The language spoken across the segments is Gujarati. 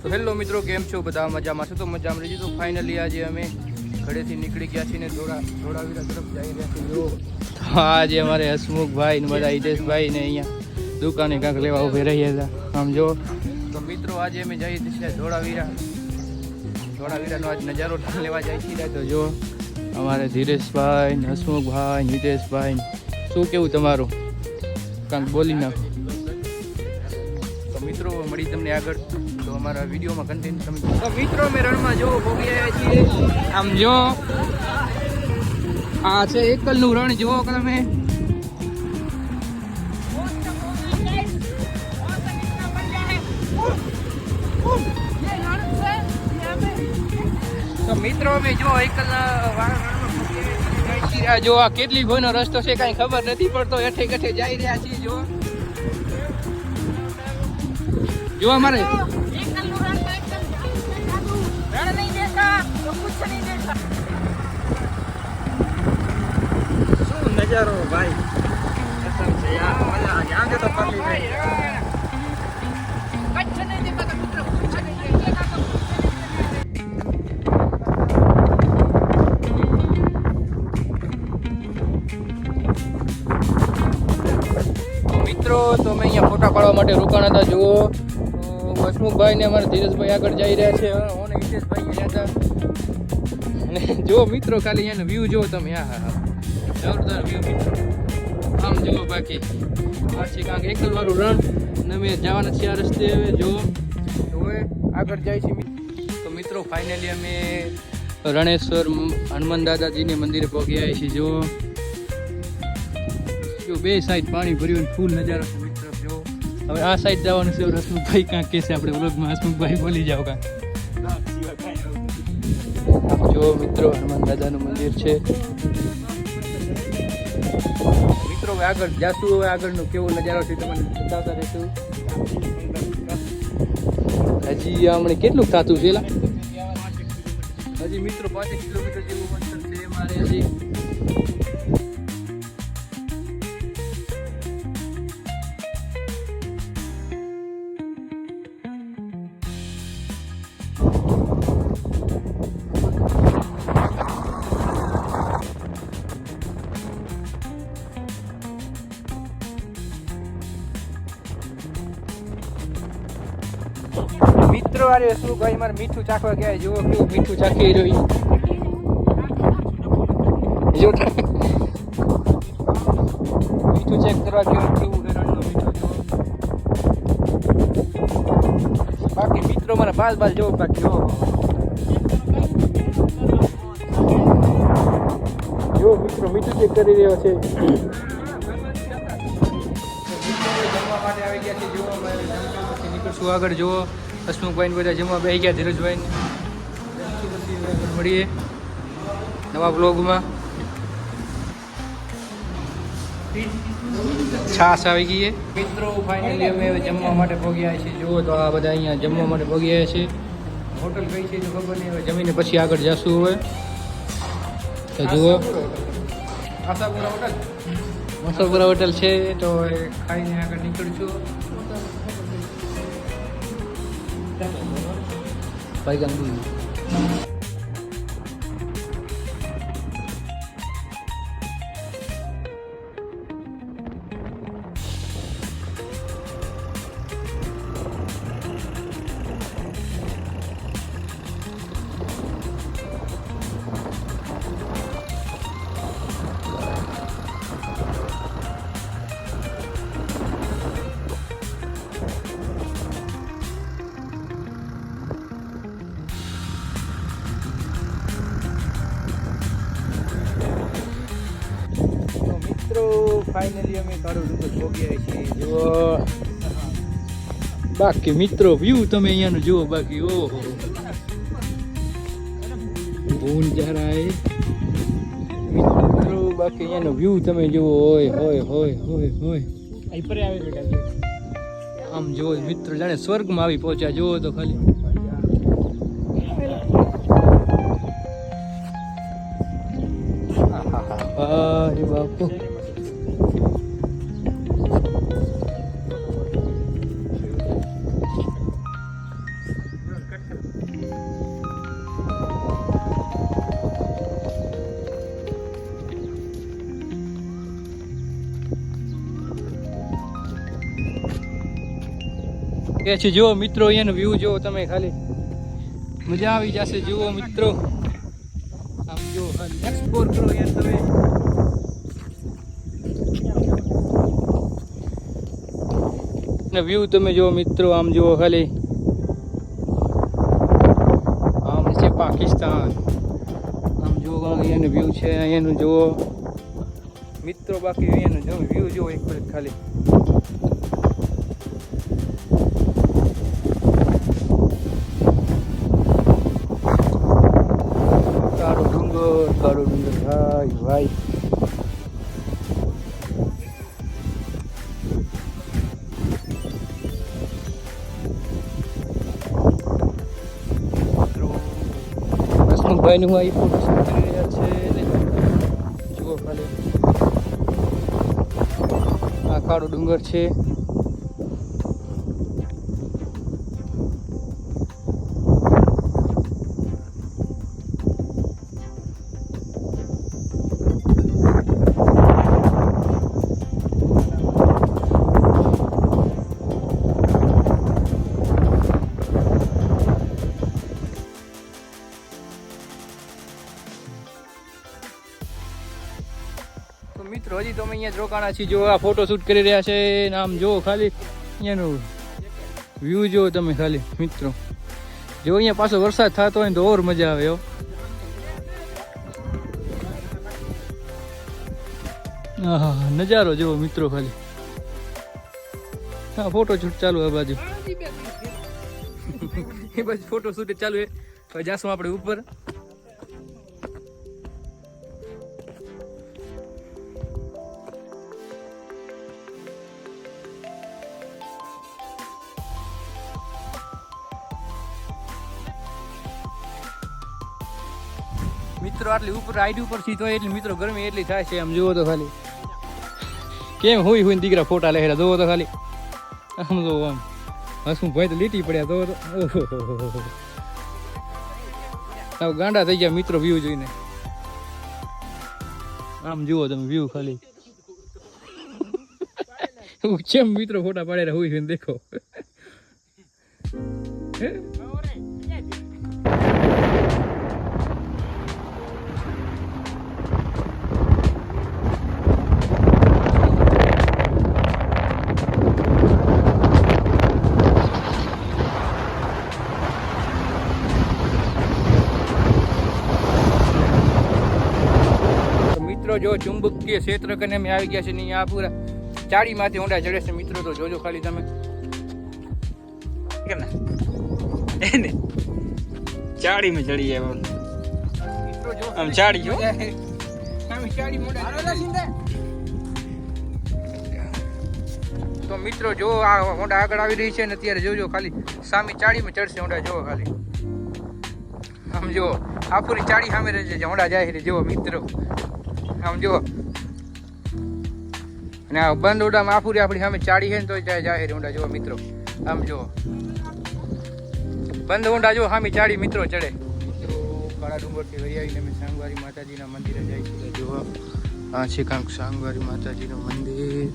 તો હેલો મિત્રો, કેમ છો? બધા મજામાં છો? તો મજામાં રહીશું. તો ફાઇનલી આજે અમે ઘરેથી નીકળી ગયા છીએ ને ધોળાવીરા તરફ જઈ રહ્યા છીએ. જો આજે અમારે હસમુખભાઈ ને બધા હિતેશભાઈ ને અહીંયા દુકાને કાંક લેવા ઉભે રહ્યા હતા. આમ જો તો મિત્રો આજે અમે જઈએ છીએ ધોળાવીરાનો આજ નજારો લેવા જાય છીએ. તો જો અમારે ધીરેશભાઈ ને હસમુખભાઈ હિતેશભાઈ, શું કેવું તમારું? કાંક બોલી નાખો. તો મિત્રો મળી તમને આગળ તો અમારા વિડીયોમાં કન્ટેન્ટ તમે. તો મિત્રો અમે રણમાં જો ભોગી આવ્યા છીએ. આમ જો આ છે એકલનું રણ, જુઓ તમે. તો મિત્રો અમે જો એકલના જો આ કેટલી ભોયનો રસ્તો છે કાંઈ ખબર નથી પડતો. એઠે ગઠે જઈ રહ્યા છીએ. જો અમારે શું નજારો ભાઈ છે યાર. તો મિત્રો તો અમે અહીંયા ફોટા પાડવા માટે રોકાણા હતા. જુઓ હસમુખભાઈ ને અમારા ધીરજભાઈ આગળ જઈ રહ્યા છે. હું ને હિતેશભાઈ ગયા હતા. અને જો મિત્રો ખાલી અહીંયાનો વ્યૂ જુઓ તમે. હા જોરદાર વ્યૂ મિત્રો. આમ જુઓ બાકી આ છે કાંક એકલવાળું રણ અને અમે જવાના છીએ આ રસ્તે. હવે જો હવે આગળ જાય છે. તો મિત્રો ફાઇનલી અમે રણેશ્વર હનુમાન દાદાજીને મંદિરે પહોંચી આવ્યા છીએ. જો બે સાઈડ પાણી ભર્યું ફૂલ નજારો છે મિત્રો. જો હવે આ સાઈડ જવાનું છે. હસમુખભાઈ કાંક કે છે આપણે વ્લોગમાં. હસમુખભાઈ બોલી જાઓ કાંક. જો મિત્રો હનુમાન દાદાનું મંદિર છે મિત્રો. હવે આગળ જાશું. હવે આગળનો કેવો નજારો છે તમને બતાવતા રહીશું. હજી હમણાં કેટલું થતું છે? હજી મિત્રો 5 કિલોમીટર જેવું અંતર છે મારે હજી. મિત્રો અરે શું ભાઈ મારે મીઠું ચાખવા ગયા. જુઓ કેવું મીઠું ચાખી રહ્યું. જો મીઠું ચેક કરવા કેવું રણનું મીઠું. બાકી મિત્રો મારા બાલ જોવો બાકી જો મિત્રો મીઠું ચેક કરી રહ્યો છે. જમવા માટે આવી ગયા છે. જો નીકળશું આગળ. જુઓ હસમુખભાઈ બધા જમવા બેસી ગયા. ધીરજભાઈ મળીએ નવા બ્લોગમાં. છાશ આવી ગઈ મિત્રો. ફાઇનલી અમે હવે જમવા માટે પહોંચ્યા છીએ. જુઓ તો આ બધા અહીંયા જમવા માટે પહોંચ્યા છે. હોટલ કઈ છે તો ખબર નહીં. હવે જમીને પછી આગળ જશું. હવે તો જુઓ આશાપુરા હોટલ છે. તો ખાઈને આગળ નીકળશું. ભાઈ ગાંધી ફાઇનલી અમે કાળો ડુંગર પહોંચ્યા છીએ. જુઓ બાકી મિત્રો વ્યૂ તમે અહીંયાનું જુઓ. બાકી ઓહો ભૂન જરા મિત્રો. બાકી અહીંયાનો વ્યૂ તમે જુઓ. હોય આમ જુઓ મિત્રો, જાણે સ્વર્ગમાં આવી પહોંચ્યા. જુઓ તો ખાલી. અરે બાપુ કે છે જુઓ મિત્રો, અહીંયાનો વ્યૂ જુઓ તમે, ખાલી મજા આવી જશે. જુઓ મિત્રો, આમ જો ખાલી એક્સપ્લોર કરો યાર તમે. ને વ્યૂ તમે જુઓ મિત્રો, આમ જુઓ ખાલી, આમ છે પાકિસ્તાન. આમ જુઓ અહીંયાનું વ્યૂ છે, અહીંયાનું જુઓ મિત્રો. બાકી અહીંયાનું જો વ્યૂ જુઓ એક વખત ખાલી. કાળો ડુંગર ભાઈ ભાઈ. હસમુખભાઈ નું આ ફોટો શૂટ કરી રહ્યા છે. જુઓ ખાલી, આ કાળો ડુંગર છે. મિત્રો હજી તો અમે અહીંયા જ રોકાણા છીએ. જો આ ફોટો શૂટ કરી રહ્યા છે. આમ જો ખાલી અહીંયાનું વ્યૂ જો તમે ખાલી મિત્રો. જો અહીંયા પાછો વરસાદ થતો હોય ને તો ઓર મજા આવે. હા, નજારો જુઓ મિત્રો ખાલી. હા, ફોટો શૂટ ચાલુ આ બાજુ. એ બાજુ ફોટો શૂટ ચાલુ. હવે જાશું આપણે ઉપર. મિત્રો આટલી ઉપર હાઈટ ઉપર થી તો એટલી મિત્રો ગરમી એટલી થાય છે. આમ જુઓ તો ખાલી કેમ હોય હોય દીકરા ફોટા લેરા. જોવો તો ખાલી, આમ જો આમ હસું ભાઈ તો લીટી પડ્યા. તો ઓહો, ગાંડા થઈ ગયા મિત્રો વ્યૂ જોઈને. આમ જુઓ તમે વ્યૂ ખાલી. કેમ મિત્રો ફોટા પાડેલા હોય છે દેખો. જો ચુંબકીય ક્ષેત્ર કને અમે આવી ગયા છે ને આ પૂરા ચાડીમાંથી ઊંડા ચડે છે મિત્રો. તો જોજો ખાલી તમે કેમ ના એને ચાડીમાં ચડી જાય મિત્રો. જો આમ ચાડી જો આમ ચાડી મોડા. તો મિત્રો જો આ ઊંડા આગળ આવી રહી છે ને અત્યારે જોજો ખાલી સામે ચાડીમાં ચડશે ઊંડા. જો ખાલી આમ જો આ પૂરી ચાડી સામે રહે છે ઊંડા જાય છે. જો મિત્રો આમ જુઓ. અને આ બંધ ઊંડામાં આફુરી આપણી સામે ચાડી છે ને તો જાહેર ઊંડા જુઓ મિત્રો. આમ જુઓ બંધ ઊંડા જુઓ સામે ચાડી મિત્રો ચડે. મિત્રો કાળા ડુંગરથી વહી આવીને અમે સાંગવારી માતાજીના મંદિરે જઈશું. જુઓ આ છે કાંક સાંગવારી માતાજીનું મંદિર.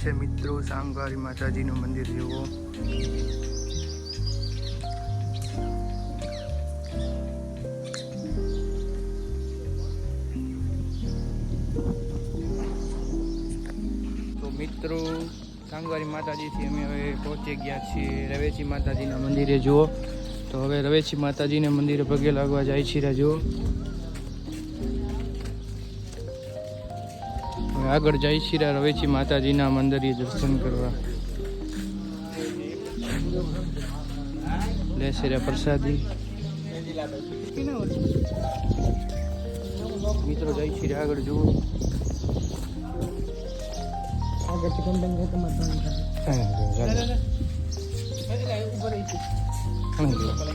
છે મિત્રો સાંગવારી માતાજીનું મંદિર. જુઓ તો મિત્રો સાંગવારી માતાજીથી અમે હવે પહોંચી ગયા છીએ રવેચી માતાજીના મંદિરે. જુઓ તો હવે રવેચી માતાજીના મંદિરે પગે લાગવા જાય છીએ. જુઓ આગળ જાય છીએ રવેચી માતાજીના મંદિરે દર્શન કરવા. લેશે રે પ્રસાદી. મિત્રો જાય છે આગળ જુઓ આગળથી કંપની તમારે હા